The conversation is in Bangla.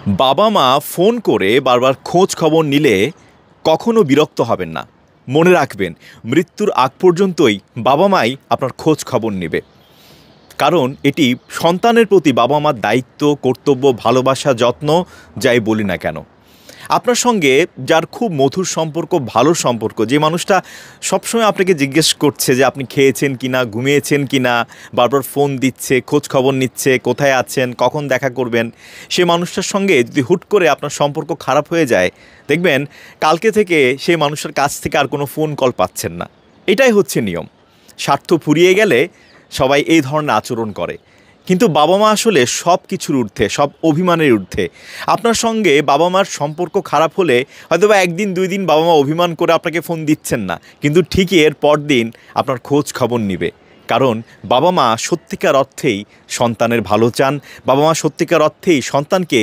বাবা মা ফোন করে বারবার খোঁজ খবর নিলে কখনো বিরক্ত হবেন না। মনে রাখবেন, মৃত্যুর আগ পর্যন্তই বাবা মাই আপনার খোঁজ খবর নেবে। কারণ এটি সন্তানের প্রতি বাবা মার দায়িত্ব, কর্তব্য, ভালোবাসা, যত্ন, যাই বলি না কেন। আপনার সঙ্গে যার খুব মধুর সম্পর্ক, ভালো সম্পর্ক, যে মানুষটা সবসময় আপনাকে জিজ্ঞেস করছে যে আপনি খেয়েছেন কি না, ঘুমিয়েছেন কি না, বারবার ফোন দিচ্ছে, খোঁজ খবর নিচ্ছে, কোথায় আছেন, কখন দেখা করবেন, সে মানুষটার সঙ্গে যদি হুট করে আপনার সম্পর্ক খারাপ হয়ে যায়, দেখবেন কালকে থেকে সেই মানুষের কাছ থেকে আর কোনো ফোন কল পাচ্ছেন না। এটাই হচ্ছে নিয়ম। স্বার্থ ফুরিয়ে গেলে সবাই এই ধরনের আচরণ করে। কিন্তু বাবা মা আসলে সব কিছুর ঊর্ধ্বে, সব অভিমানের ঊর্ধ্বে। আপনার সঙ্গে বাবা মার সম্পর্ক খারাপ হলে হয়তোবা একদিন দুই দিন বাবা মা অভিমান করে আপনাকে ফোন দিচ্ছেন না, কিন্তু ঠিকই এর পর দিন আপনার খোঁজ খবর নিবে। কারণ বাবা মা সত্যিকার অর্থেই সন্তানের ভালো চান। বাবা মা সত্যিকার অর্থেই সন্তানকে